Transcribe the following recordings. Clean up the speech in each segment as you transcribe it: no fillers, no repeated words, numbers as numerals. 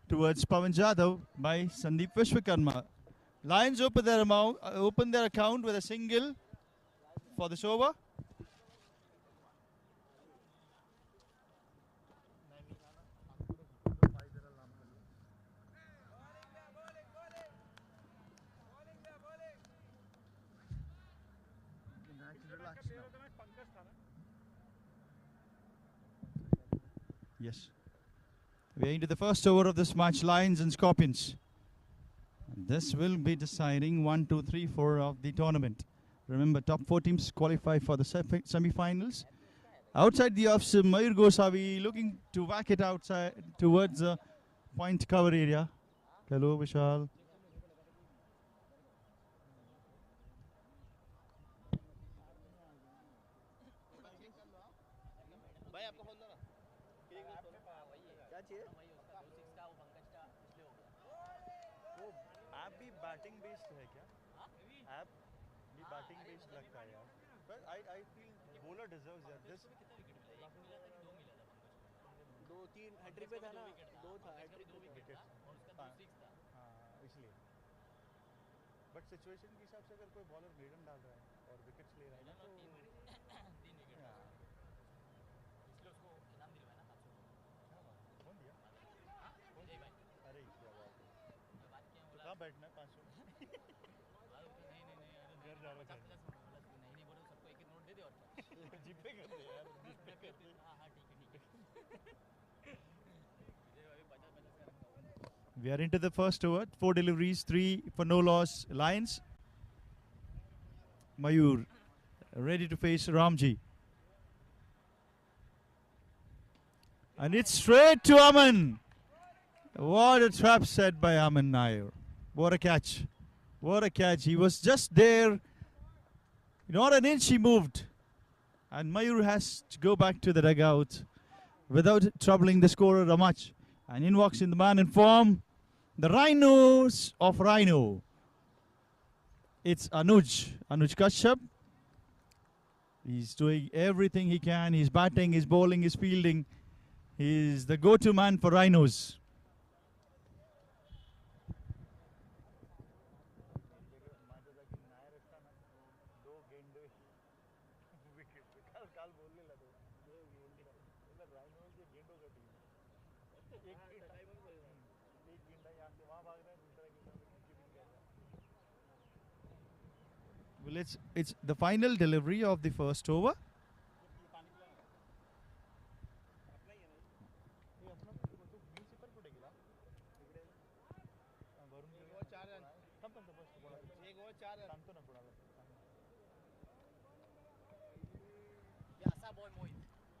towards Pawan Jadhav by Sandeep Vishwakarma. Lions open their account with a single for this over. Yes. We are into the first over of this match, Lions and Scorpions. This will be deciding 1, 2, 3, 4 of the tournament. Remember, top 4 teams qualify for the semi-finals. Outside the offs, Mayur GOSAVI looking to whack it outside towards the point cover area. Hello, Vishal. Batting based है क्या app भी batting based लगता है यार but I feel bowler deserves that this दो तीन hat trick पे था ना दो था हैट्रिक दो विकेट और उसका 2 6 था हां इसलिए बट सिचुएशन के हिसाब से अगर कोई बॉलर मेडन डाल रहा है और विकेट्स ले रहा है ना तो 3 विकेट इसलिए उसको इनाम दिलवाया ना 500 कौन दिया कौन भाई अरे क्या बात है बात क्या बोला कहां बैठना है 500 घर जा रहा है नहीं बोलो सबको एक नोट दे दे और क्या जीपे कर दे यार जीपे कर दे हां ठीक है We are into the first over. 4 deliveries, 3 for no loss. Lions. Mayur ready to face Ramji. And it's straight to Aman. What a trap set by Aman Nair. What a catch. What a catch. He was just there. Not an inch he moved. And Mayur has to go back to the dugout without troubling the scorer much. And in walks in the man in form, the Rhinos of Rhino. It's Anuj Kashyap. He's doing everything he can. He's batting, he's bowling, he's fielding. He's the go-to man for Rhinos. Well, it's the final delivery of the first over.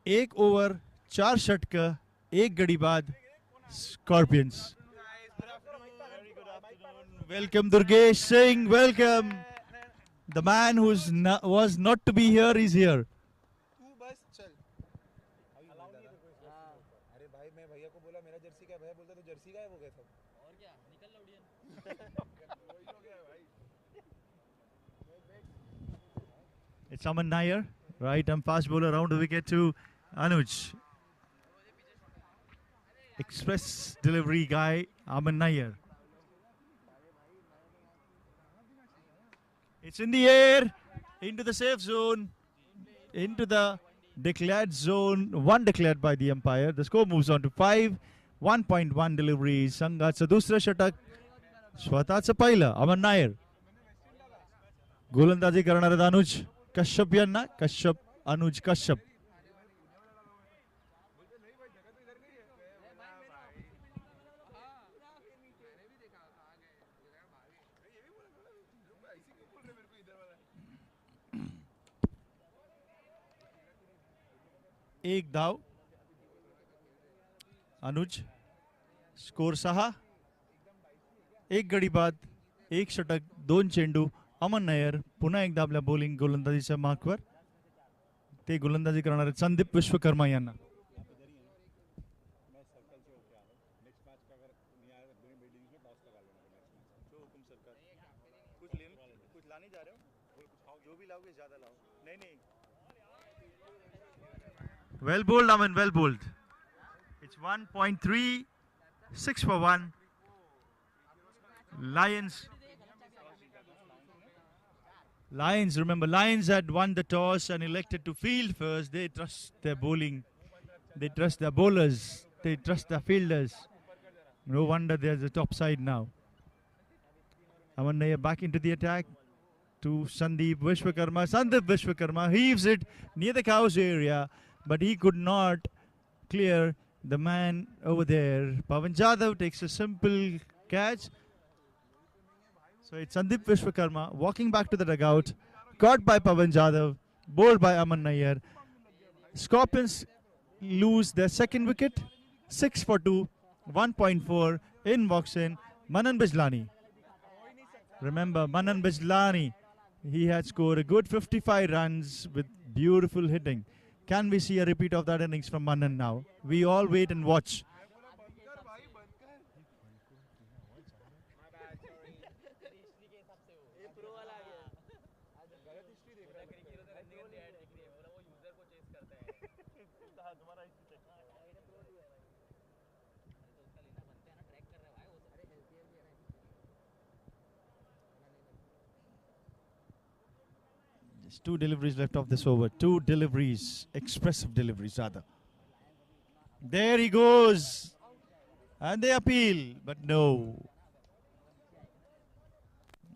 एक over 4 षटका 1 गड़ी बाद Scorpions. Welcome Durgesh Singh, welcome. The man who was not to be here is here. तू बस चल अरे भाई मैं भैया को बोला मेरा जर्सी का भैया बोलता तो जर्सी का है वो कैसा और क्या निकल लो उड़ियन वही हो गया भाई It's Aman Nair, right arm fast bowler round the wicket to Anuj. Express delivery guy Aman Nair. It's in the air, into the safe zone, into the declared zone, 1 declared by the umpire. The score moves on to 5, 1.1 deliveries. संघाचं दुसरं षटक स्वतःचं पहिलं अमन नायर. गोलंदाजी करणारे अनुज कश्यप यांना कश्यप अनुज कश्यप. एक धाव अनुज स्कोर 6 एक गडी बाद 1 षटक 2 चेंडू अमन नायर पुन्हा एकदा आपल्या बॉलिंग गोलंदाजीच्या मार्कवर ते गोलंदाजी करणारे संदीप विश्वकर्मा यांना. Well bowled, Aman, well bowled. It's 1.3 6 for 1. Lions, remember, Lions had won the toss and elected to field first. They trust their bowling. They trust their bowlers. They trust their fielders. No wonder there's a top side now. Aman Nair back into the attack to Sandeep Vishwakarma. Sandeep Vishwakarma heaves it near the cows area, but he could not clear the man over there. Pawan Jadhav takes a simple catch. So it's Sandeep Vishwakarma walking back to the dugout, caught by Pawan Jadhav, bowled by Aman Nair. Scorpions lose their second wicket, 6 for 2, 1.4 in boxing. Manan Bijlani. Remember, Manan Bijlani, he had scored a good 55 runs with beautiful hitting. Can we see a repeat of that innings from Manan now? We all wait and watch. Just 2 deliveries left of this over. 2 deliveries, expressive deliveries rather. There he goes. And they appeal, but no.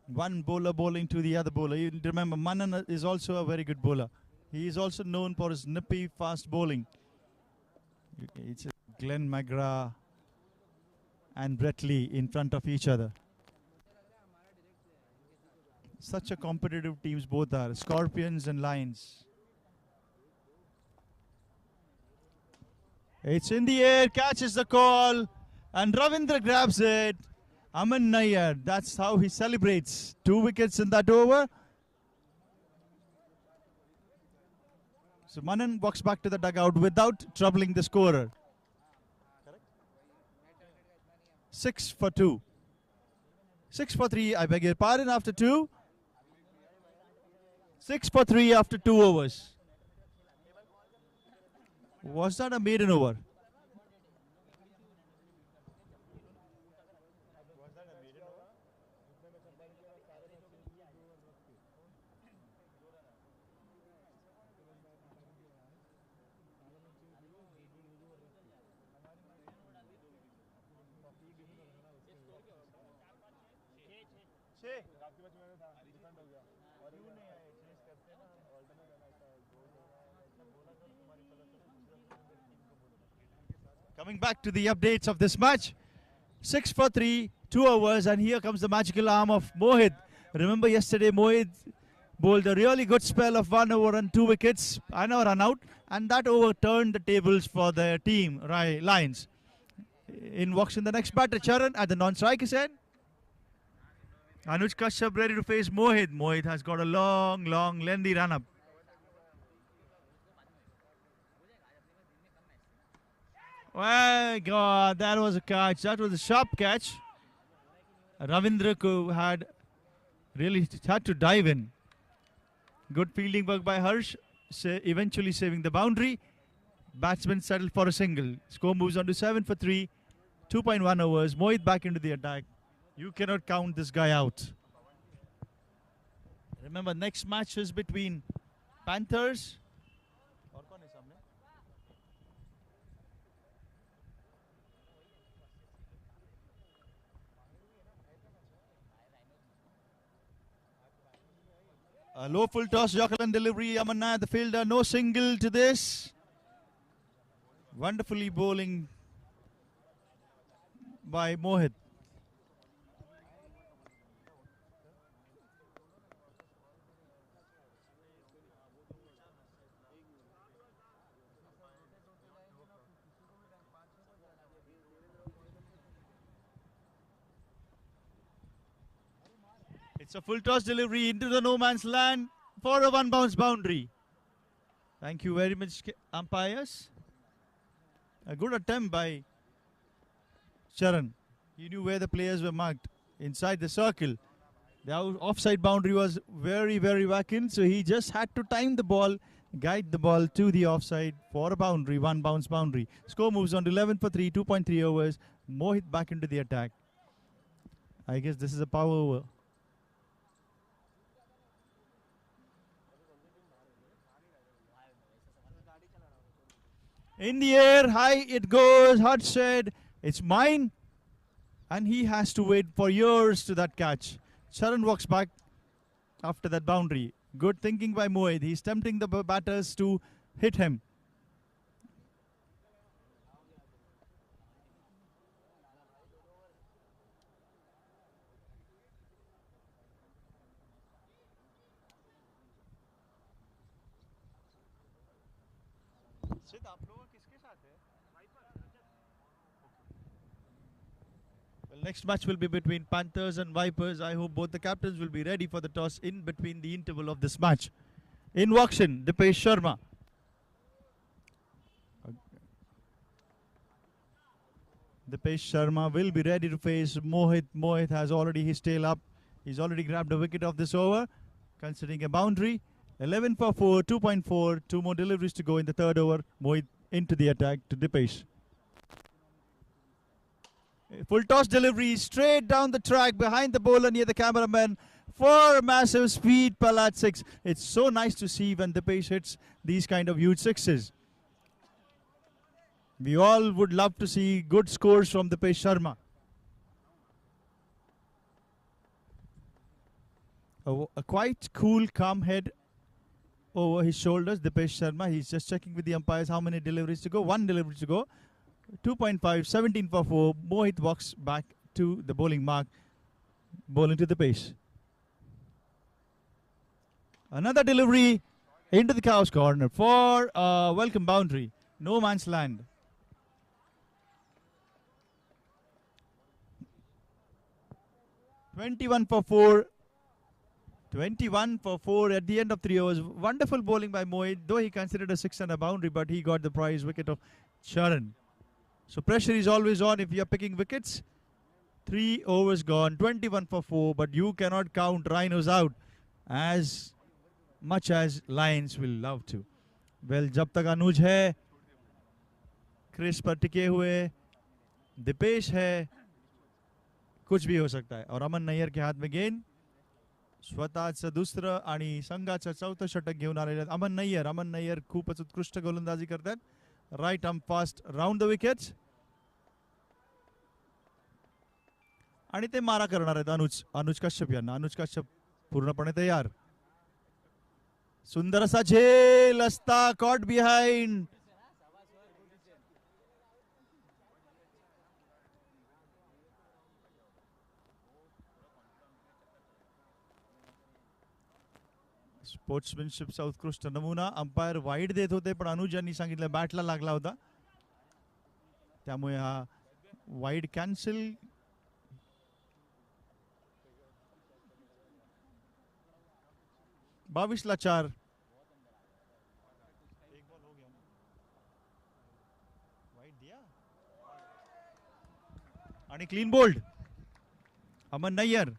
One bowler bowling to the other bowler. You remember, Manan is also a very good bowler. He is also known for his nippy, fast bowling. It's Glenn McGrath and Brett Lee in front of each other. Such a competitive teams both are, Scorpions and Lions. It's in the air, catches the call, and Ravindra grabs it. Aman Nair, that's how he celebrates. 2 wickets in that over. So Manan walks back to the dugout without troubling the scorer. 6 for 2. 6 for 3, I beg your pardon, after 2. 6 for 3 after 2 overs. Was that a maiden over? Coming back to the updates of this match. 6 for 3, 2 overs, and here comes the magical arm of Mohit. Remember yesterday Mohit bowled a really good spell of 1 over and 2 wickets and a run out, and that overturned the tables for their team, Lions. In walks in the next batter, Charan at the non-striker's end. Anuj Kashyap ready to face Mohit. Mohit has got a long, lengthy run-up. My God, that was a catch. That was a sharp catch. Ravindra had really had to dive in. Good fielding work by Harsh, eventually saving the boundary. Batsman settled for a single. Score moves on to 7 for 3, 2.1 overs. Mohit back into the attack. You cannot count this guy out. Remember, next match is between Panthers. A low full toss, Jocelyn delivery. Aman Nair, the fielder, no single to this. Wonderfully bowling by Mohit. It's a full toss delivery into the no man's land for a 1 bounce boundary. Thank you very much, umpires. A good attempt by Charan. He knew where the players were marked inside the circle. The offside boundary was very vacant, so he just had to time the ball guide the ball to the offside for a boundary, one bounce boundary. Score moves on to 11 for 3, 2.3 overs. Mohit back into the attack. I guess this is a power over. In the air, high it goes. Hutch said, it's mine. And he has to wait for years to that catch. Charan walks back after that boundary. Good thinking by Mohit. He's tempting the batters to hit him. Well, next match will be between Panthers and Vipers. I hope both the captains will be ready for the toss in between the interval of this match. In Wakshan, Dipesh Sharma. Dipesh Sharma will be ready to face Mohit. Mohit has already his tail up. He's already grabbed a wicket of this over, considering a boundary. 11 for 4, 2.4. Two more deliveries to go in the third over. Mohit into the attack to Dipesh. Full toss delivery straight down the track behind the bowler near the cameraman for a massive speed ball at 6. It's so nice to see when Dipesh hits these kind of huge sixes. We all would love to see good scores from Dipesh Sharma. A quite cool, calm head over his shoulders, Dipesh Sharma. He's just checking with the umpires how many deliveries to go. One delivery to go. 2.5, 17 for 4. Mohit walks back to the bowling mark, bowling to Dipesh. Another delivery into the cow's corner for a welcome boundary. No man's land. (21 for 4). 21 for 4 at the end of 3 overs. Wonderful bowling by Mohit, though he considered a 6 and a boundary, but he got the prize wicket of Charan. So pressure is always on if you are picking wickets. 3 overs gone, 21 for 4, but you cannot count Rhinos out as much as Lions will love to. Well, जब तक अनुज है, Chris पर टिके हुए, दिपेश है, कुछ भी हो सकता है. और अमन नय्यर के हाथ में गेंद. स्वतःचं दुसरं आणि संघाचं चौथं षटक घेऊन आलेले आहेत अमन नय्यर खूपच उत्कृष्ट गोलंदाजी करतात. Right arm fast round the wickets आणि ते मारा करणार आहेत अनुज कश्यप यांना. अनुज कश्यप पूर्णपणे तयार. सुंदर असा झेल असता कॉट बिहाइंड. स्पोर्ट्समॅनशिपचा उत्कृष्ट नमुना. अंपायर वाईड देत होते पण अनुज यांनी सांगितलं बॅटला लागला होता, त्यामुळे हा वाईड कॅन्सल. बावीसला 4. आणि clean bowled Aman Nayyar.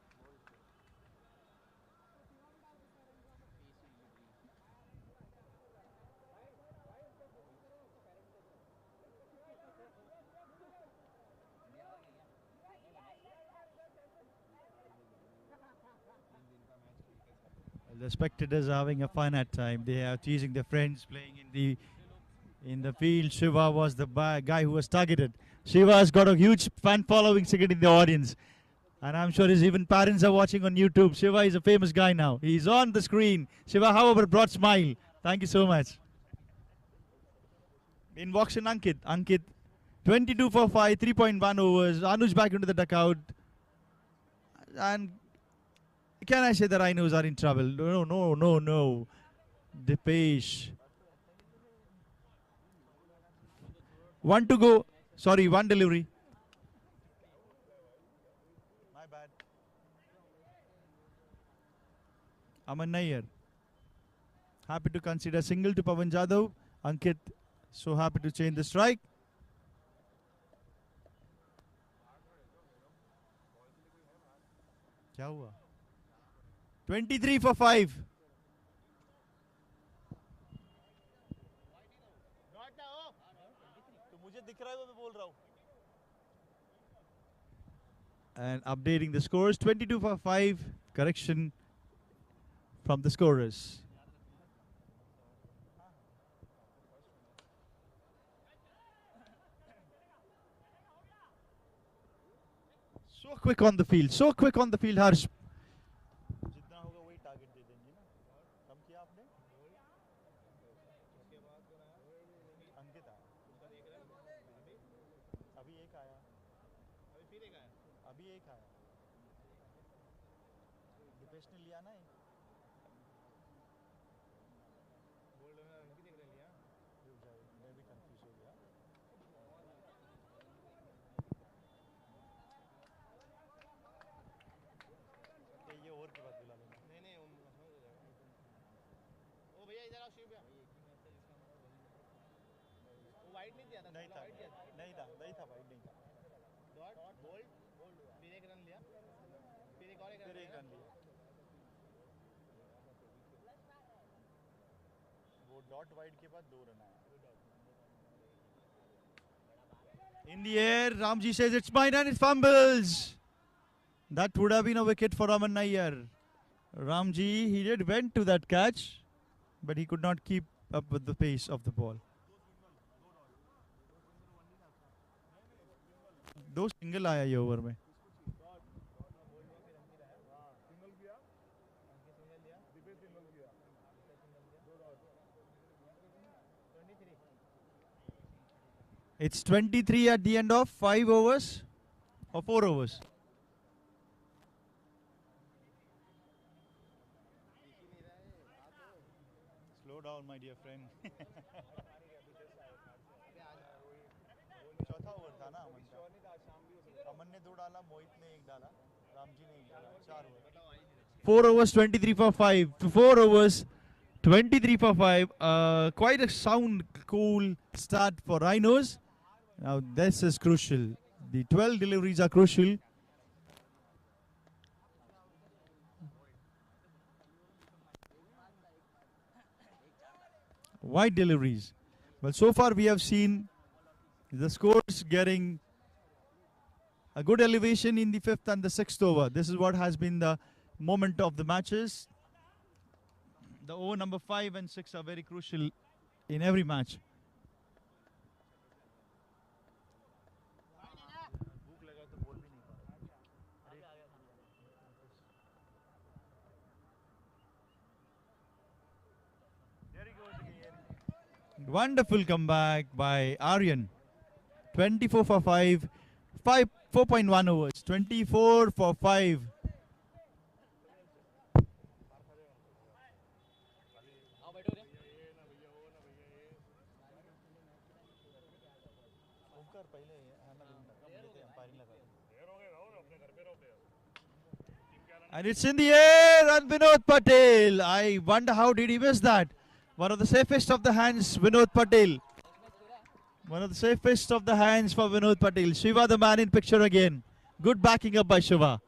The spectators are having a fun at time. They are teasing their friends playing in the field. Shiva was the guy who was targeted. Shiva has got a huge fan following second in the audience, and I'm sure his even parents are watching on YouTube. Shiva is a famous guy now. He's on the screen. Shiva, however, brought smile. Thank you so much. In walks in Ankit, 22 for 5, 3.1 overs. Anuj back into the dugout, and can I say the Rhinos are in trouble? No. Dipesh. 1 to go. Sorry, 1 delivery. My bad. Aman Nair. Happy to consider single to Pawan Jadhav. Ankit so happy to change the strike. क्या हुआ? 23 for 5. And updating the scores, 22 for 5. Correction from the scorers. So quick on the field, so quick on the field, Harsh. जितना होगा वही target दे देंगे ना. कम किया आपने? अंकित आया. अभी एक आया. अभी एक आया. दिपेश ने लिया ना. मैं भी कंफ्यूज हो गया. ये और के बाद बुला लेना. नहीं ओ भैया इधर आओ शिव भैया. वो वाइड नहीं दिया था. नहीं था वाइड नहीं था. डॉट बोल्ड फिर एक रन लिया. फिर एक रन लिया. वो डॉट वाइड के बाद 2 रन आया. In the air, Ramji says it's mine and it fumbles. That would have been a wicket for Aman Nair. Ramji, he did went to that catch, but he could not keep up with the pace of the ball. 2 single आया ये over में. It's 23 at the end of 5 overs or 4 overs. Slow down, my dear friend. चौथा over था ना अमन का. अमन ने 2 डाला, मोहित ने 1 डाला, रामजी ने 1 डाला. 4 over. 4 overs, 23 for 5. 4 overs, 23 for 5. Quite a sound, cool start for Rhinos. Now this is crucial. The 12 deliveries are crucial. Wide deliveries. Well, so far we have seen the scores getting a good elevation in the 5th and the 6th over. This is what has been the moment of the matches. The over number 5 and 6 are very crucial in every match. Wonderful comeback by Aryan. 24 for 5. 4.1 overs. 24 for 5. And it's in the air, and Vinod Patel. I wonder how did he miss that. One of the safest of the hands, Vinod Patel. One of the safest of the hands for Vinod Patel. Shiva, the man in picture again. Good backing up by Shiva.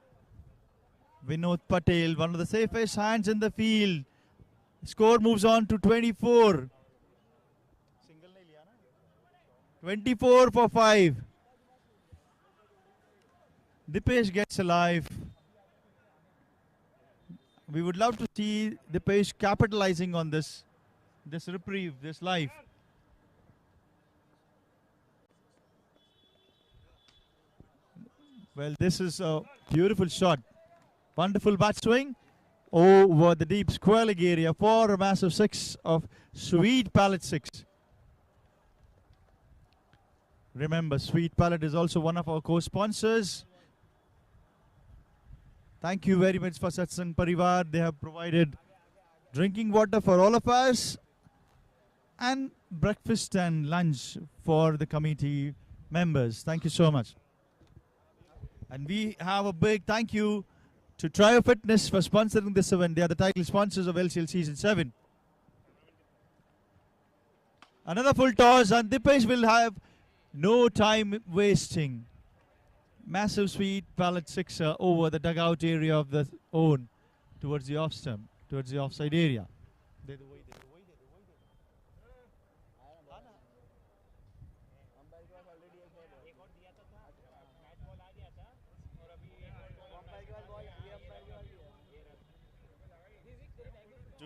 Vinod Patel, one of the safest hands in the field. Score moves on to 24. 24 for 5. Dipesh gets alive. We would love to see Dipesh capitalizing on this reprieve, this life. Well, this is a beautiful shot. Wonderful bat swing over the deep square leg area for a massive 6 of Sweet Palette 6. Remember, Sweet Palette is also one of our co-sponsors. Thank you very much for Satsang Parivar. They have provided drinking water for all of us and breakfast and lunch for the committee members. Thank you so much. And we have a big thank you to Trio Fitness for sponsoring this event. They are the title sponsors of LCL Season 7. Another full toss, and Dipesh will have no time wasting. Massive Sweet Palette 6 over the dugout area of the own towards the off stump, towards the offside area.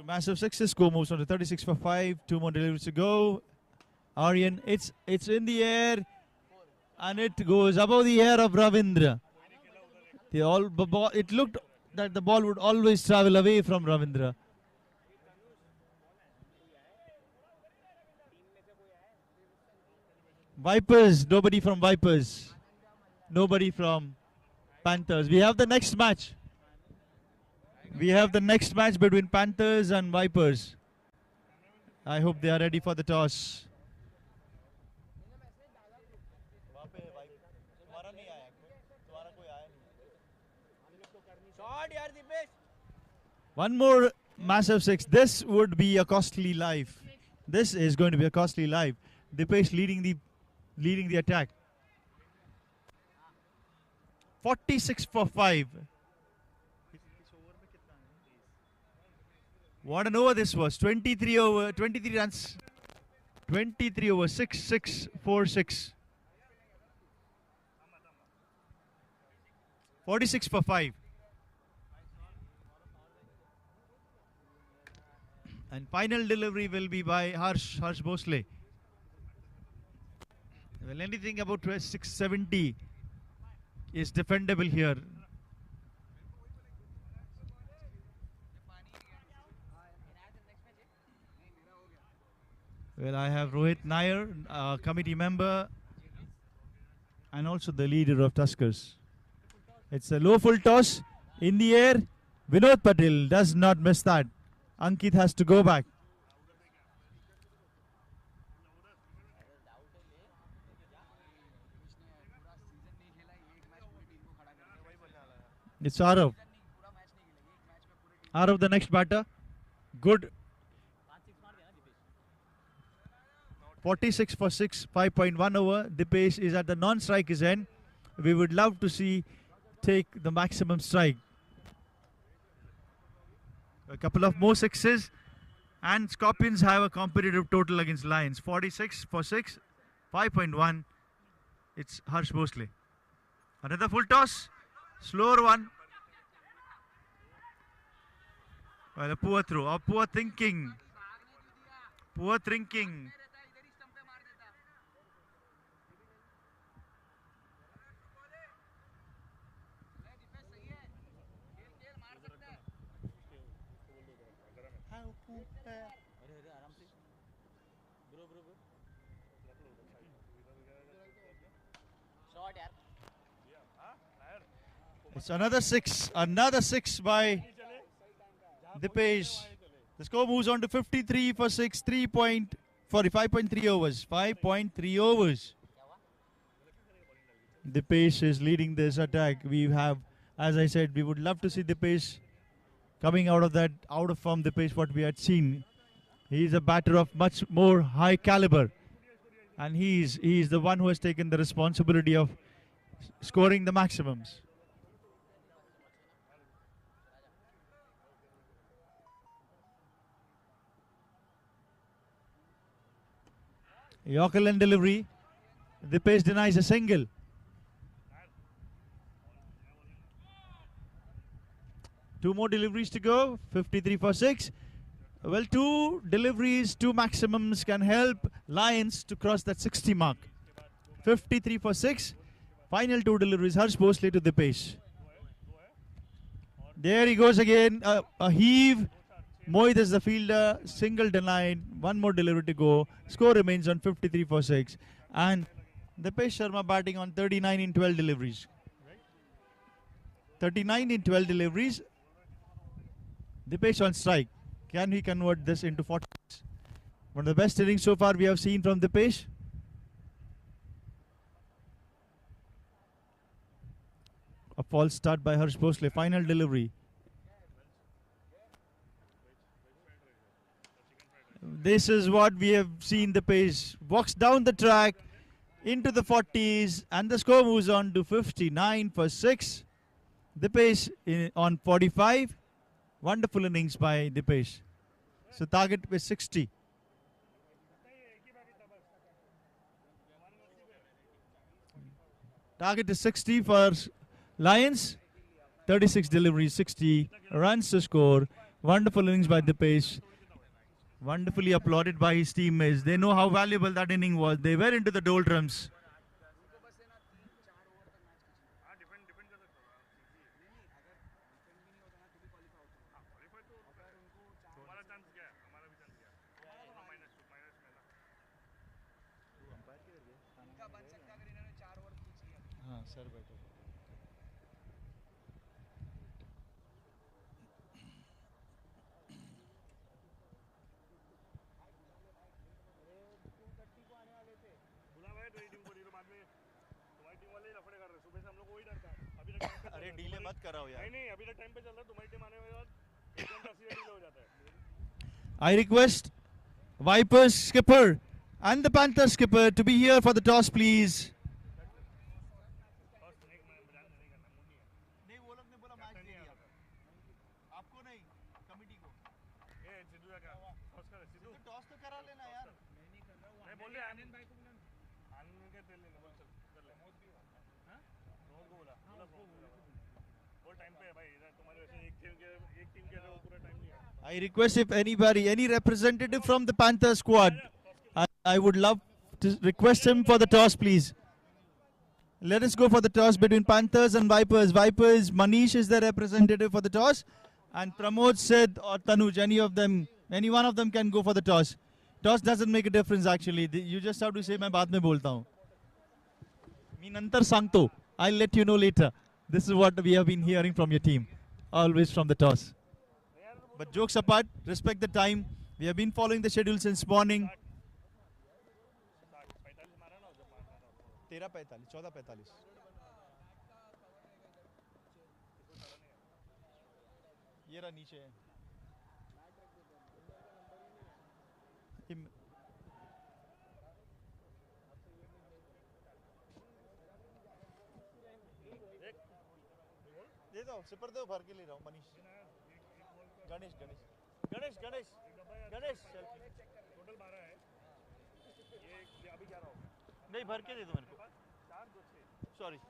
Massive 6's score moves on to 36 for 5. 2 more deliveries to go. Aryan, it's in the air. And it goes above the head of Ravindra. It looked that the ball would always travel away from Ravindra. Vipers, nobody from Vipers. Nobody from Panthers. We have the next match. We have the next match between Panthers and Vipers. I hope they are ready for the toss. One more massive 6. This would be a costly life. This is going to be a costly life. Dipesh leading the attack. 46 for 5. What an over this was. 23 runs. 23 over 6, 6, 4, 6. 46 for 5. And final delivery will be by Harsh Bhosle. Well, anything about 670 is defendable here. Well, I have Rohit Nair, committee member, and also the leader of Tuskers. It's a low full toss in the air. Vinod Patil does not miss that. Ankit has to go back. It's Arav. Arav, the next batter. Good. 46 for 6, 5.1 over. Dipesh is at the non-striker's end. We would love to see take the maximum strike. A couple of more sixes. And Scorpions have a competitive total against Lions. 46 for 6, 5.1. It's Harsh Bhosle. Another full toss. Slower one. Well, a poor throw. Or poor thinking. Poor thinking. It's another six by Dipesh. The score moves on to 53 for 6, 5.3 overs. 5.3 overs. Dipesh is leading this attack. We have, as I said, we would love to see Dipesh coming out of form Dipesh, what we had seen. He is a batter of much more high caliber. And he is the one who has taken the responsibility of scoring the maximums. Yorker and delivery. Dipesh denies a single. Two more deliveries to go. 53 for 6. Well, 2 deliveries, 2 maximums can help Lions to cross that 60 mark. 53 for 6. Final 2 deliveries. Harsh Bhosle to Dipesh. There he goes again. A heave. Mohit is the fielder. Single denied. 1 more delivery to go. Score remains on 53 for 6. And Dipesh Sharma batting on 39 in 12 deliveries. 39 in 12 deliveries. Dipesh on strike. Can he convert this into 40? One of the best innings so far we have seen from Dipesh. A false start by Harsh Bhosle. Final delivery. This is what we have seen. Dipesh walks down the track into the 40s and the score moves on to 59 for 6. Dipesh on 45. Wonderful innings by Dipesh. So target is 60. Target is 60 for Lions. 36 deliveries, 60 runs to score. Wonderful innings by Dipesh. Wonderfully applauded by his teammates. They know how valuable that inning was. They were into the doldrums. हाँ sir बैठो अरे delay मत कराओ यार नहीं अभी तक time पे चल रहा है तुम्हारी टीम आने के बाद 1 घंटा सीधे डीले हो जाता है I request Vipers skipper and the Panthers skipper to be here for the toss please. I request if anybody, any representative from the Panther squad, I would love to request him for the toss, please. Let us go for the toss between Panthers and Vipers. Vipers, Manish is the representative for the toss, and Pramod, Sid, or Tanuj, any of them, any one of them can go for the toss. Toss doesn't make a difference actually. You just have to say, "मैं बाद में बोलता हूँ." मी नंतर सांगतो. I'll let you know later. This is what we have been hearing from your team, always from the toss. But jokes apart, respect the time. We have been following the schedule since morning. 13:45, 14:45. ये रहा नीचे है. दे दो, sipper दो, भर के ले रहा हूँ मनीष. गणेश गणेश गणेश गणेश गणेश टोटल 12 है ये अभी 11 होगा नहीं भर के दे दो मेरे को 4 2 6 सॉरी तो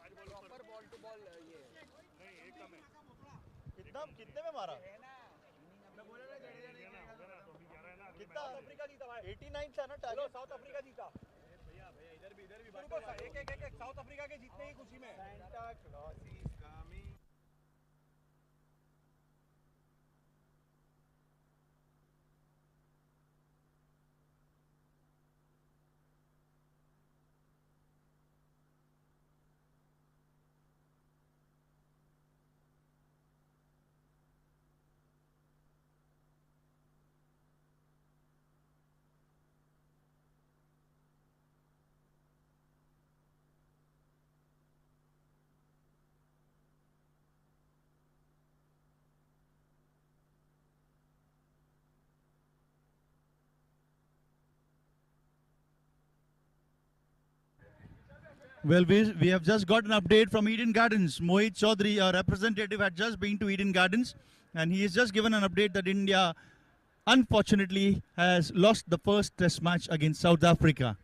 5 ball proper ball to ball ये नहीं एक कम है कितना कितने में मारा मैं बोला ना जडेजा ने होगा ना तो अभी 11 है ना कितना साउथ अफ्रीका जीता भाई 89 था ना टारगेट साउथ अफ्रीका जीता भैया भैया इधर भी बात एक साउथ अफ्रीका के जीतने की खुशी में Santa Claus is coming. Well, we have just got an update from Eden Gardens. Mohit Chaudhary, our representative, had just been to Eden Gardens, and he has just given an update that India, unfortunately, has lost the first test match against South Africa.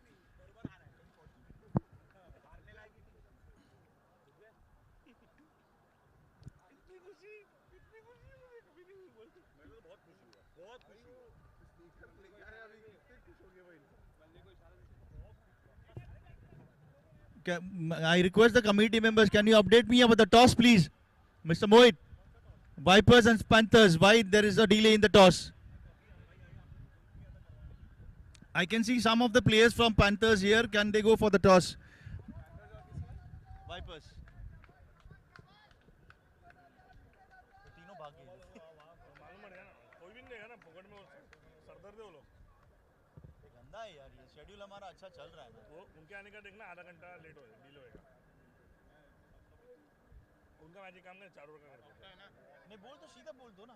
I request the committee members, can you update me about the toss, please? Mr. Mohit, Vipers and Panthers, why there is a delay in the toss? I can see some of the players from Panthers here. Can they go for the toss? Vipers. Schedule हमारा अच्छा चल रहा है ना वो उनके आने का देखना आधा घंटा लेट हो डिले होएगा उनका मैजिक काम ना 4 ओवर का करते हैं ना नहीं बोल तो सीधा बोल दो ना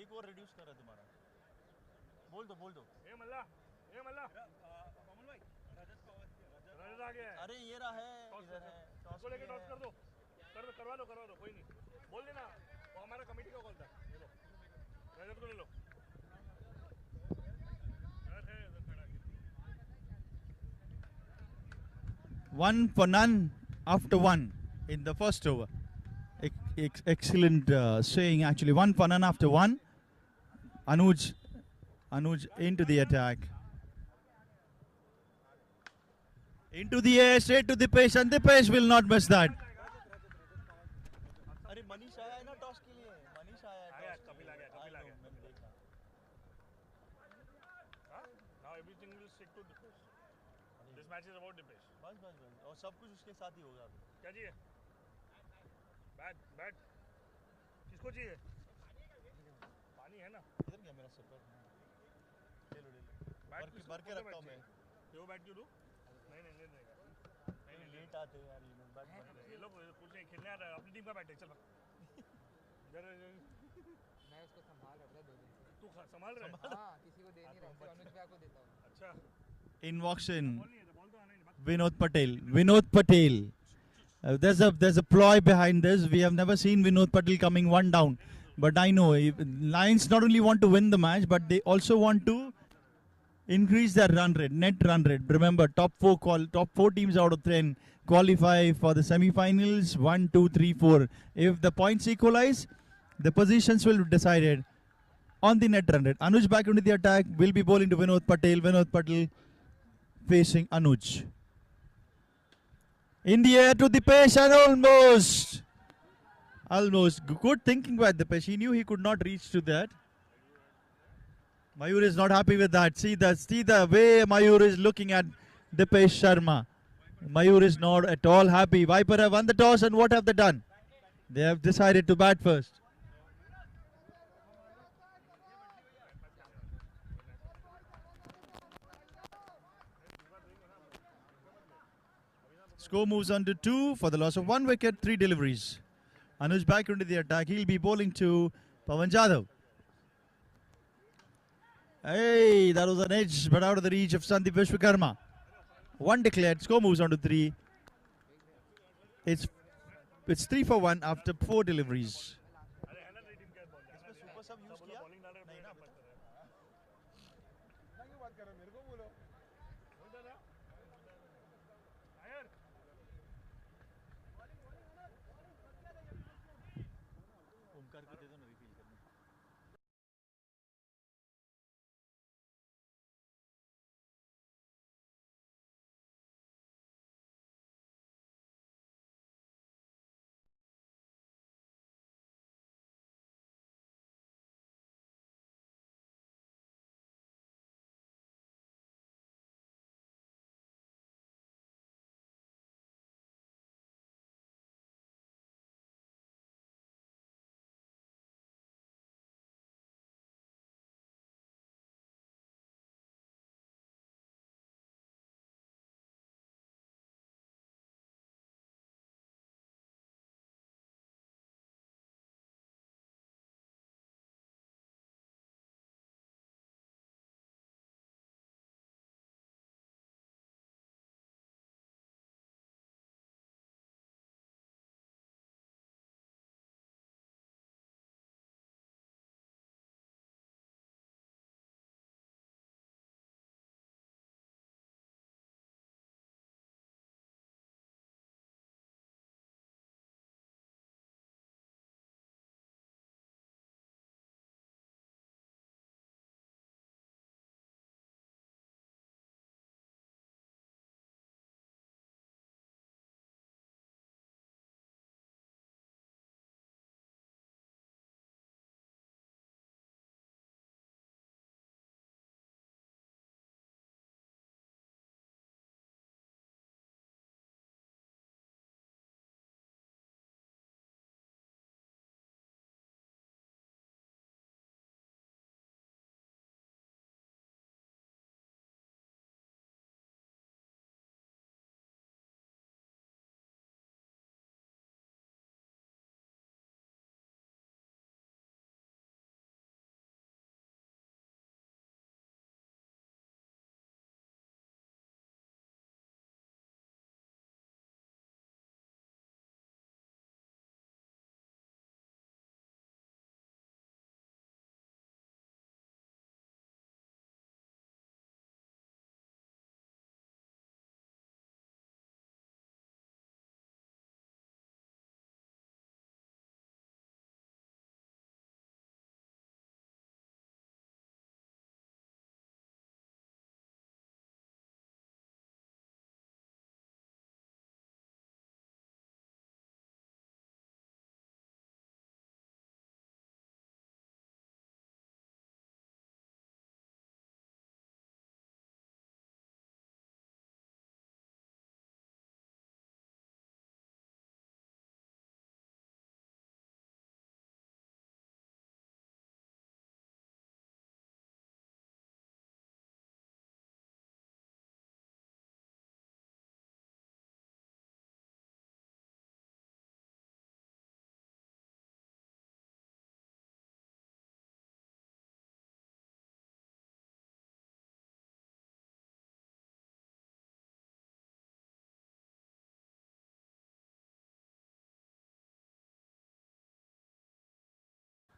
एक ओवर रिड्यूस कर रहा है तुम्हारा बोल दो ए मल्ला कमल भाई रजत आ गया है अरे ये रहा है इधर है टॉस को लेके टॉस कर दो करवा दो कोई नहीं बोल देना वो हमारा कमेटी का कॉल था ले लो रजत को ले लो 1 for none after 1 in the first over. excellent saying actually. One run after one. Anuj into the attack. Into the air, straight to the pace, and the pace will not miss that. अरे मनीष आया है ना toss के लिए मनीष आया है आया toss के कपिल लिए। आ गया कपिल आ I know, गया मैंने देखा। हाँ now everything will stick to Dipesh. This match is about Dipesh. बस और सब कुछ उसके साथ ही होगा अभी। क्या चाहिए बैट बैट किसको चाहिए पानी है ना इधर क्या मेरा सिपर ले लो बैट भर के रखता हूँ मैं। क्यों बैट क्यों दूँ नहीं नहीं नहीं नहीं लेट आते हैं यार ये बैट ये लोग कुछ नहीं खेलने आ रहा है अपनी टीम का बैट है चल इधर मैं उसको संभाल रहा था 2 दिन से। तू संभाल रहा है हाँ किसी को दे नहीं रहा सिर्फ अनुज भैया को देता हूँ। अच्छा In walks in बॉल नहीं है तो बॉल तो आना ही नहीं बात Vinod Patel. Vinod Patel. There's a ploy behind this. We have never seen Vinod Patel coming one down. But I know Lions not only want to win the match, but they also want to increase their run rate, net run rate. Remember, top four teams out of 10 qualify for the semi-finals. 1, 2, 3, 4. If the points equalize, the positions will be decided on the net run rate. Anuj back into the attack. Will be bowling to Vinod Patel. Vinod Patel facing Anuj. In the air to the pace and almost good thinking by the pace. He knew he could not reach to that. Mayur is not happy with that. See the way Mayur is looking at Dipesh Sharma. Mayur is not at all happy. Viper have won the toss and what have they done? They have decided to bat first. Score moves on to 2 for the loss of 1 wicket, 3 deliveries. Anuj back into the attack. He'll be bowling to Pawan Jadhav. Hey, that was an edge, but out of the reach of Sandeep Vishwakarma. 1 declared. Score moves on to 3. It's 3 for 1 after 4 deliveries. अरे है ना तेरी team का ball इसमें super सब use किया bowling डाल रहे नहीं ना क्यों बात कर रहे हो मेरे को बोलो ओमकार को दे दो ना रिफिल करने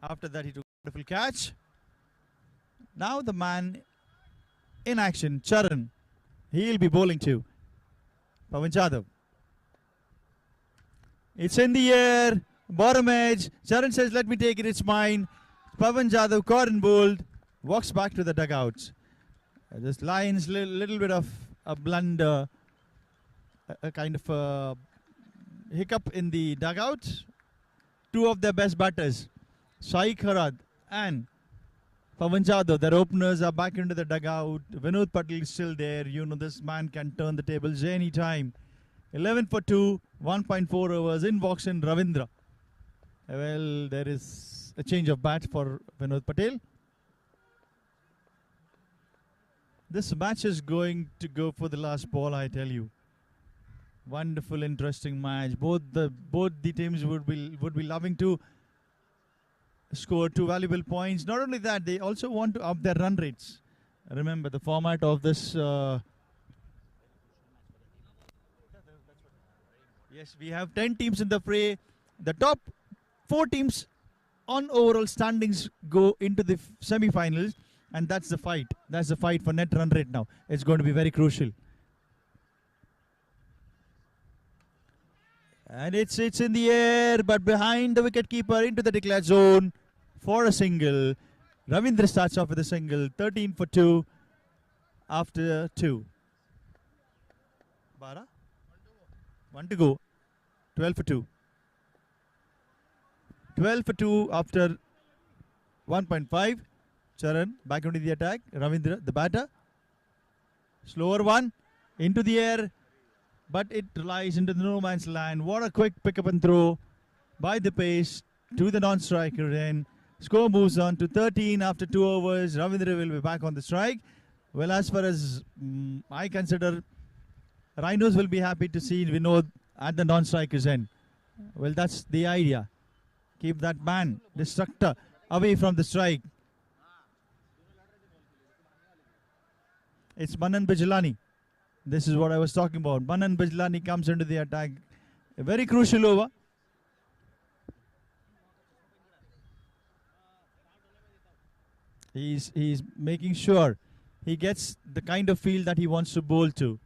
After that, he took a wonderful catch. Now the man in action, Charan. He'll be bowling too. Pawan Jadhav. It's in the air. Bottom edge. Charan says, let me take it. It's mine. Pawan Jadhav caught and bowled. Walks back to the dugouts. This Lions little bit of a blunder. A kind of a hiccup in the dugout. Two of their best batters, Sai Kharad and Pawan Jadhav, their openers are back into the dugout. Vinod Patel is still there. You know, this man can turn the tables any time. 11 for 2, 1.4 overs in box in Ravindra. Well, there is a change of bat for Vinod Patel. This match is going to go for the last ball, I tell you. Wonderful, interesting match. Both the teams would be loving to score 2 valuable points. Not only that, they also want to up their run rates. Remember the format of this. Yes, we have 10 teams in the fray. The top 4 teams on overall standings go into the semi-finals, and that's the fight. That's the fight for net run rate now. It's going to be very crucial. And it's in the air, but behind the wicketkeeper into the declared zone for a single. Ravindra starts off with a single. 13 for 2 after 2. Bara? 1 to go. 12 for 2. 12 for 2 after 1.5. Charan back into the attack. Ravindra, the batter. Slower one. Into the air. But it lies into the no man's land. What a quick pick up and throw by the pace to the non-striker. And score moves on to 13 after 2 overs. Ravindra will be back on the strike. Well, as far as I consider, Rhinos will be happy to see Vinod at the non-striker's end. Well, that's the idea. Keep that man, destructor, away from the strike. It's Manan Bijlani. This is what I was talking about. Manan Bijlani comes into the attack. A very crucial over. He's making sure he gets the kind of field that he wants to bowl to.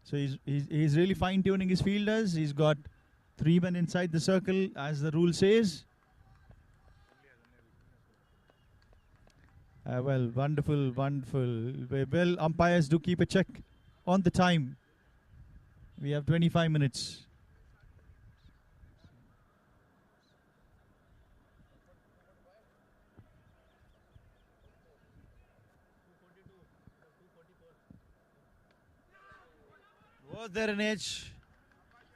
So he's really fine-tuning his fielders. He's got 3 men inside the circle, as the rule says. Well, wonderful, wonderful. Well, umpires do keep a check on the time. We have 25 minutes. Was there an edge?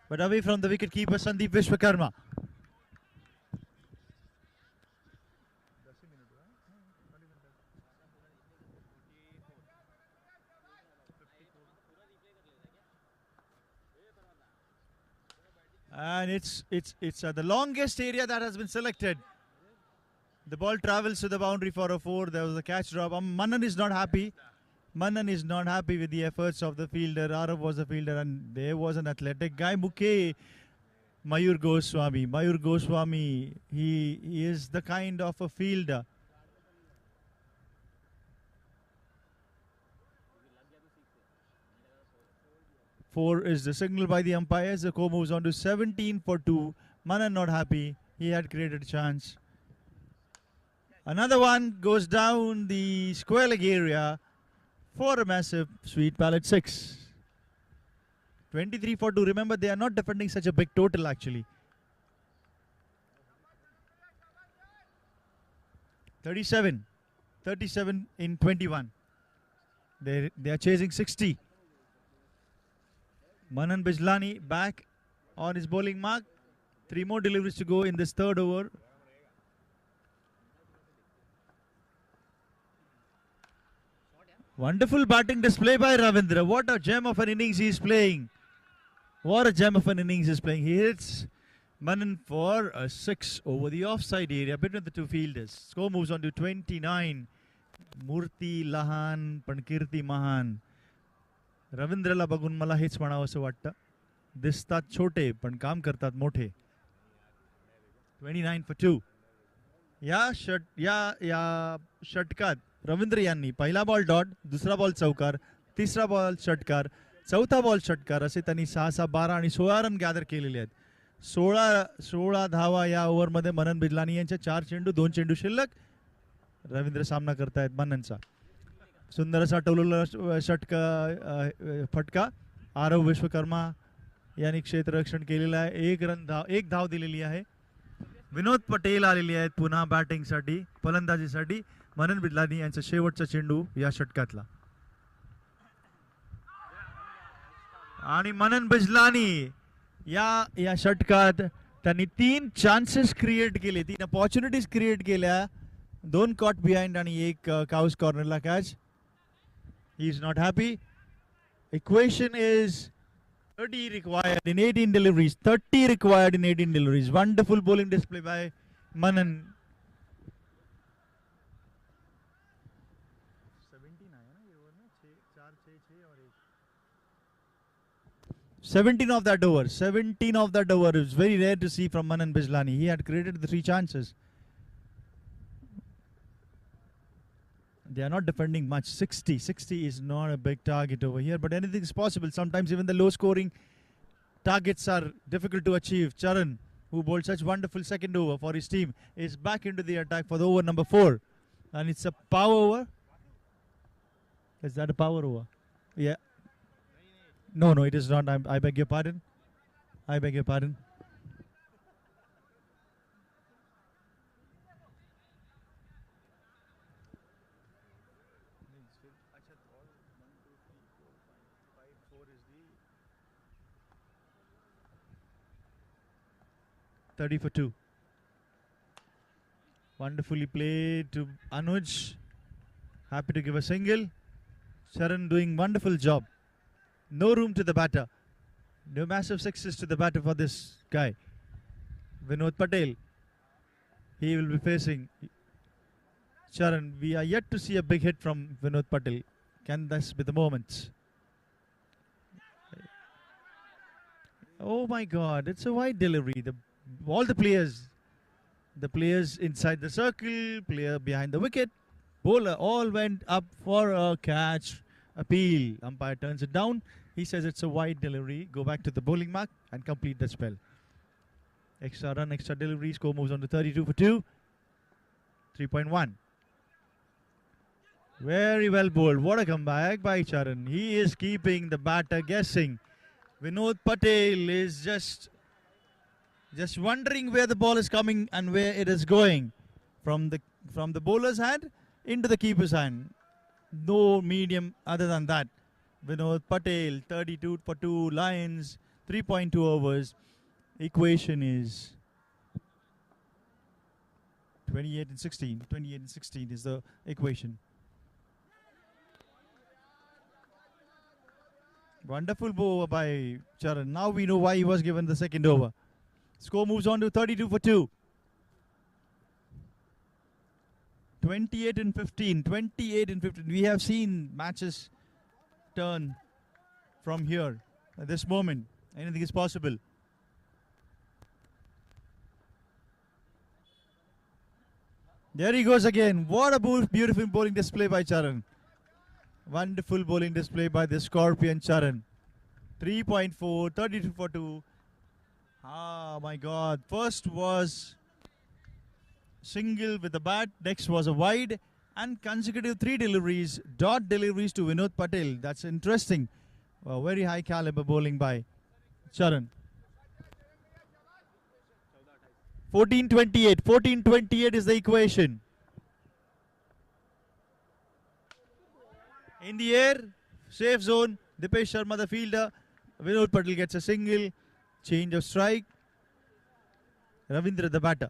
But away from the wicket keeper, Sandeep Vishwakarma. And it's the longest area that has been selected. The ball travels to the boundary for a 4. There was a catch drop. Manan is not happy. Manan is not happy with the efforts of the fielder. Arav was a fielder, and there was an athletic guy, Mayur Goswami. Mayur Goswami, he is the kind of a fielder. Four is the signal by the umpires. The score moves on to 17 for 2. Manan not happy. He had created a chance. Another one goes down the square leg area for a massive sweet ballot 6. 23 for 2. Remember, they are not defending such a big total actually. 37 in 21. They are chasing 60. Manan Bijlani back on his bowling mark. 3 more deliveries to go in this 3rd over. Wonderful batting display by Ravindra. What a gem of an innings he is playing. What a gem of an innings he is playing. He hits Manan for a 6 over the offside area between the 2 fielders. Score moves on to 29. Murti Lahan, Pankirti Mahan. रवींद्रला बघून मला हेच म्हणावं असं वाटतं. दिसतात छोटे पण काम करतात मोठे. 29 for 2. या षटकात रवींद्र यांनी पहिला बॉल डॉट, दुसरा बॉल चौकार, तिसरा बॉल षटकार, चौथा बॉल षटकार असे त्यांनी 6-6, 12 आणि 16 रन गॅदर केलेले आहेत. 16 धावा या ओव्हरमध्ये मनन बिजलानी यांच्या 4 चेंडू 2 चेंडू शिल्लक. रवींद्र सामना करतायत मननचा. सुंदर असा टोलूला फटका आरव विश्वकर्मा यांनी क्षेत्ररक्षण केलेलं आहे. एक धाव दिलेली आहे. विनोद पटेल आलेले आहेत पुन्हा बॅटिंगसाठी, फलंदाजीसाठी. मनन बिजलानी यांचा शेवटचा चेंडू या षटकातला. आणि मनन बिजलानी या षटकात त्यांनी 3 चान्सेस क्रिएट केले, 3 अपॉर्च्युनिटीज क्रिएट केल्या. 2 कॉट बिहाइंड आणि 1 काउस कॉर्नरला catch. He is not happy. Equation is 30 required in 18 deliveries. 30 required in 18 deliveries. Wonderful bowling display by Manan. 17 of that over. 17 of that over is very rare to see from Manan Bijlani. He had created the 3 chances. They are not defending much. 60 is not a big target over here, but anything is possible. Sometimes even the low scoring targets are difficult to achieve. Charan, who bowled such wonderful second over for his team, is back into the attack for the over number 4. And it's a power over. Is that a power over? Yeah. No, it is not. I beg your pardon. I beg your pardon. $30 for 2. Wonderfully played to Anuj. Happy to give a single. Sharan doing wonderful job. No room to the batter. No massive sixes to the batter for this guy. Vinod Patel. He will be facing Sharan. We are yet to see a big hit from Vinod Patel. Can this be the moment? Oh my God, it's a wide delivery. All the players inside the circle, player behind the wicket, bowler, all went up for a catch. Appeal. Umpire turns it down. He says it's a wide delivery. Go back to the bowling mark and complete the spell. Extra run, extra delivery. Score moves on to 32 for 2. 3.1. Very well bowled. What a comeback by Charan. He is keeping the batter guessing. Vinod Patel is just wondering where the ball is coming and where it is going. From the bowler's hand into the keeper's hand. No medium other than that. Vinod Patel, 32 for 2 Lions, 3.2 overs. Equation is 28 and 16. 28 and 16 is the equation. Wonderful over by Charan. Now we know why he was given the second over. Score moves on to 32 for 2. 28 and 15. 28 and 15. We have seen matches turn from here at this moment. Anything is possible. There he goes again. What a beautiful bowling display by Charan. Wonderful bowling display by the Scorpion Charan. 3.4, 32 for 2. Ah, my God. First was single with the bat. Next was a wide. And consecutive 3 deliveries. Dot deliveries to Vinod Patel. That's interesting. Very high caliber bowling by Charan. 14-28. 14-28 is the equation. In the air, safe zone. Dipesh Sharma, the fielder. Vinod Patel gets a single. Change of strike. Ravindra, the batter.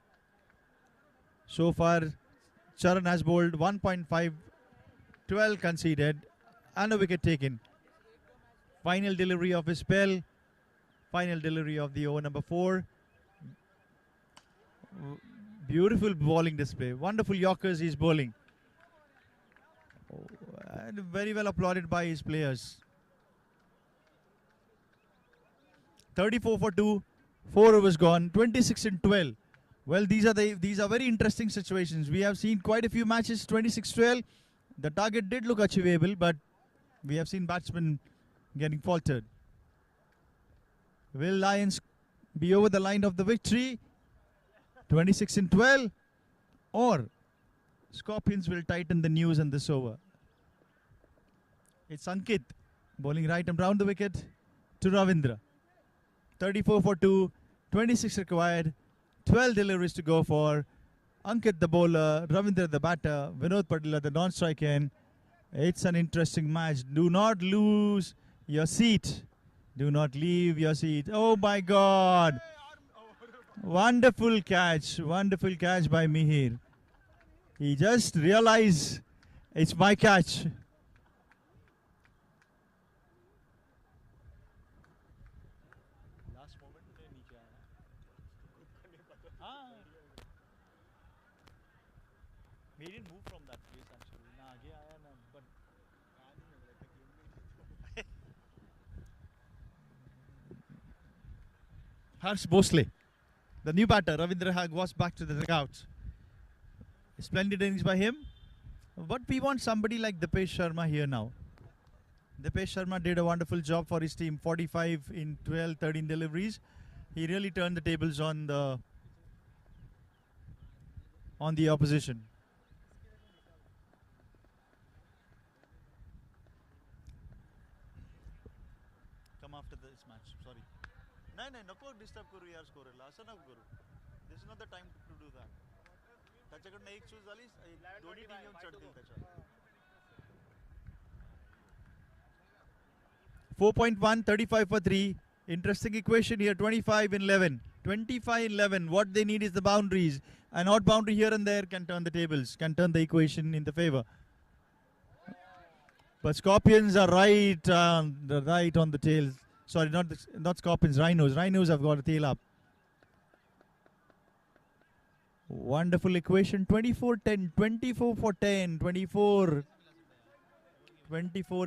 So far, Charan has bowled 1.5, 12 conceded, and a wicket taken. Final delivery of his spell. Final delivery of the over number 4. Beautiful bowling display. Wonderful Yorkers he's bowling. And very well applauded by his players. 34 for 2. 4 overs gone. 26 and 12. Well, these are very interesting situations. We have seen quite a few matches. 26-12. The target did look achievable, but we have seen batsmen getting faltered. Will Lions be over the line of the victory? 26-12, or Scorpions will tighten the news in this over. It's Ankit bowling right and round the wicket to Ravindra. 34 for 2, 26 required, 12 deliveries to go for. Ankit the bowler, Ravindra the batter, Vinod Patel the non-strike end. It's an interesting match. Do not lose your seat. Do not leave your seat. Oh my God. Wonderful catch by Mihir. He just realized it's my catch. He didn't move from that place actually. Harsh Bhosle, the new batter. Ravindra Hag was back to the dugout. Splendid innings by him. But we want somebody like Dipesh Sharma here now. Dipesh Sharma did a wonderful job for his team. 45 in 12, 13 deliveries. He really turned the tables on the opposition. Come after this match. Sorry. No, नको disturb करू यार score ला असं नको करू. This is not the time to do that. त्याच्याकडनं एक choose झाली दोन्ही टीम येऊन चढतील त्याच्यावर. 4.1, 35 for 3. Interesting equation here. 25 in 11. 25 in 11. What they need is the boundaries. An odd boundary here and there can turn the tables, can turn the equation in the favor. But Scorpions are right on the tail. Sorry, not Scorpions, Rhinos. Rhinos have got a tail up. Wonderful equation. 24-10, 24 for 10, 24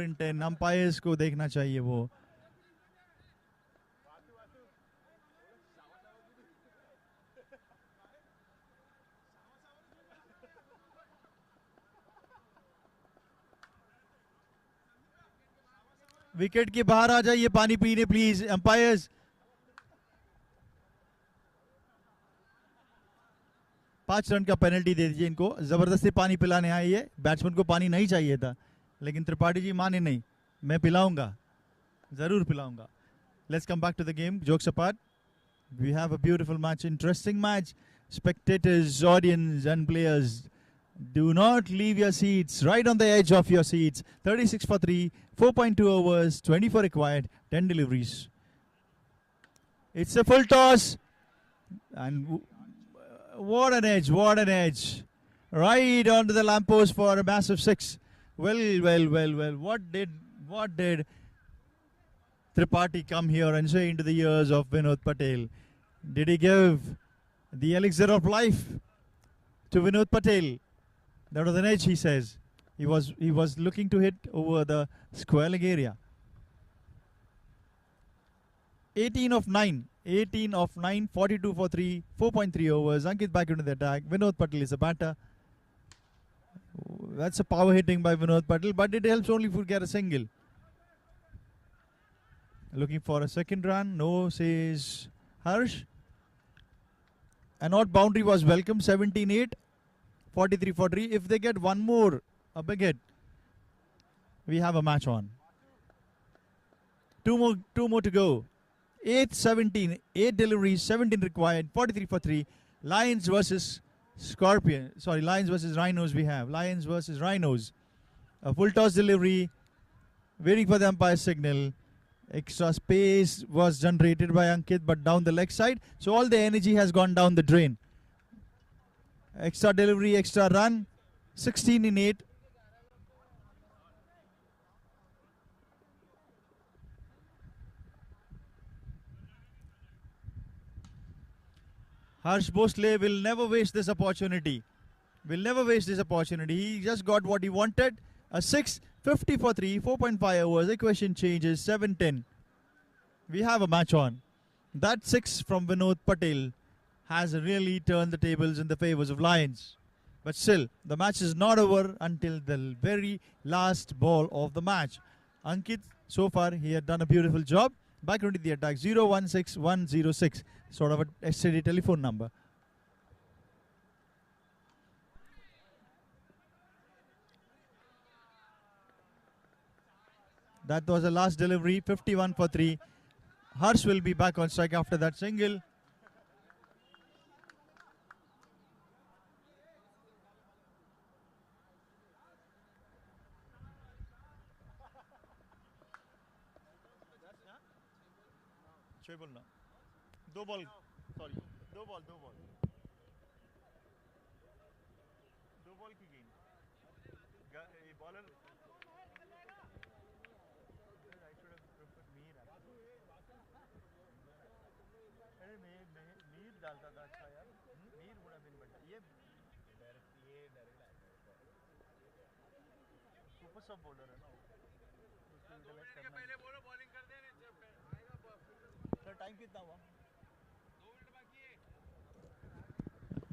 in 10. Umpires को देखना चाहिए वो. Wicket के बाहर आ जाइए पानी पीने please umpires. 5 run का पेनल्टी दे दीजिए इनको. जबरदस्ती पानी पिलाने आए ये. बैट्समैन को पानी नहीं चाहिए था लेकिन त्रिपाठी जी माने नहीं. मैं पिलाऊंगा, जरूर पिलाऊंगा. Let's come back to the game. Jokes apart, we have a beautiful match, interesting match. Spectators, audience and players, do not leave your seats, right on the edge of your seats. 36 for 3, 4.2 overs, 24 required, 10 deliveries. It's a full toss. And what an edge, what an edge. Right onto the lamppost for a massive 6. Well. What did Tripathi come here and say into the ears of Vinod Patel? Did he give the elixir of life to Vinod Patel? That was an edge, he says. He was looking to hit over the square leg area. 18 of 9, 42 for 3, 4.3 overs. Ankit back into the attack. Vinod Patel is a batter. That's a power hitting by Vinod Patel, but it helps only if you get a single. Looking for a second run. No, says Harsh. An odd boundary was welcome. 17-8. 43 for 3. If they get one more, a big hit, we have a match on. Two more to go. 8-17. 8 deliveries, 17 required. 43 for 3. Lions versus Lions versus Rhinos we have. Lions versus Rhinos. A full toss delivery. Waiting for the umpire signal. Extra space was generated by Ankit, but down the leg side. So all the energy has gone down the drain. Extra delivery, extra run. 16 in 8. Harsh Bhosle will never waste this opportunity. He just got what he wanted. A 6, 50 for 3, 4.5 overs. Equation changes, 7-10. We have a match on. That 6 from Vinod Patel has really turned the tables in the favors of Lions. But still, the match is not over until the very last ball of the match. Ankit, so far, he had done a beautiful job. Back into the attack, 016106, sort of a STD telephone number. That was the last delivery, 51 for 3. Harsh will be back on strike after that single. दो ball sorry दो ball की गेंद bowler Mir डालता था अच्छा यार मीर बड़ा दिन बेटा ये सुपर सब बॉलर है ना पहले बोलो बॉलिंग कर देने सर टाइम कितना हुआ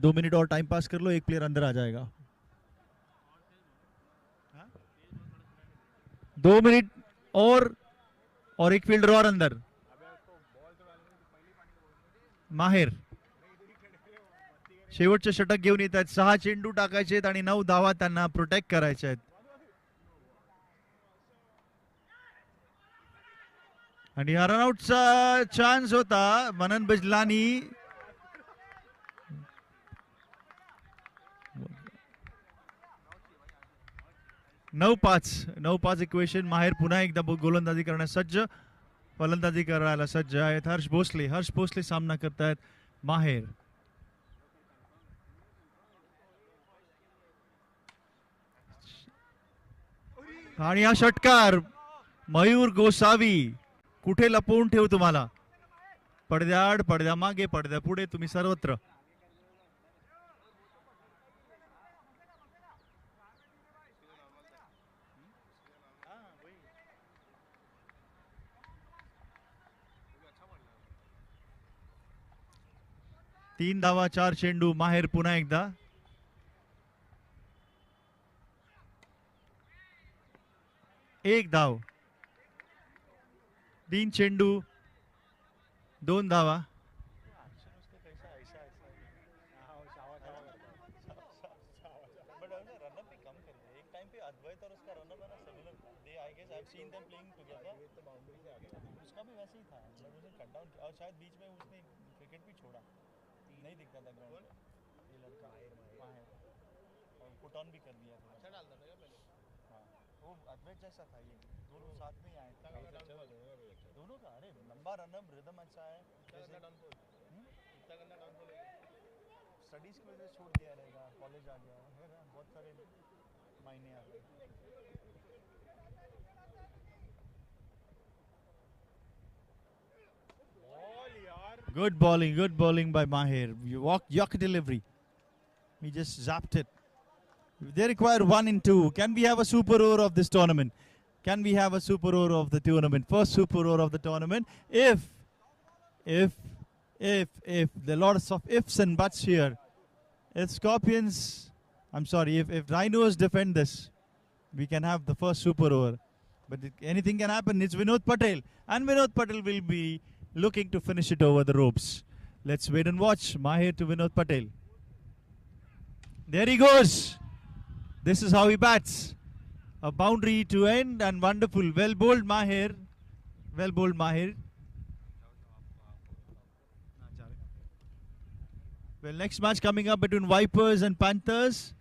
2 मिनट और टाइम पास कर लो एक प्लेयर अंदर आ जाएगा 2 मिनट और एक फील्डर और अंदर माहेर शेवटचे षटक घेऊन येत आहेत 6 चेंडू टाकायचे आहेत आणि 9 धावा त्यांना प्रोटेक्ट करायच्या आहेत आणि रनआउटचा चान्स होता मनन बिजलानी 9-5 इक्वेशन माहेर पुन्हा एकदा गोलंदाजी करण्यास सज्ज फलंदाजी करायला सज्ज आहेत हर्ष भोसले सामना करतायत माहेर आणि हा षटकार मयूर गोसावी कुठे लपवून ठेवू तुम्हाला पडद्याआड पडद्यामागे पडद्यापुढे तुम्ही सर्वत्र 3 धावा 4 चेंडू माहेर पुन्हा एकदा एक धाव 3 चेंडू 2 धावा शायद बीच में उसने क्रिकेट भी छोड़ा नहीं दिखता था ग्राउंड ये लड़का और पुट ऑन भी कर दिया था अच्छा डालता था पहले हाँ वो अद्वैत जैसा था ये दोनों साथ में आए दोनों का अरे लंबा रनअप रिदम अच्छा है स्टडीज की वजह से छोड़ दिया रहेगा कॉलेज आ गया है ना बहुत सारे मायने आ गए Good bowling by Maher. Yuck delivery. He just zapped it. They require 1 and 2. Can we have a super over of this tournament? Can we have a super over of the tournament? First super over of the tournament. If there are lots of ifs and buts here. If Scorpions, I'm sorry, if Rhinos defend this, we can have the first super over. But anything can happen. It's Vinod Patel. And Vinod Patel will be looking to finish it over the ropes. Let's wait and watch. Maher to Vinod Patel. There he goes. This is how he bats. A boundary to end and wonderful. Well bowled Maher. Well bowled Maher. Well, next match coming up between Vipers and Panthers.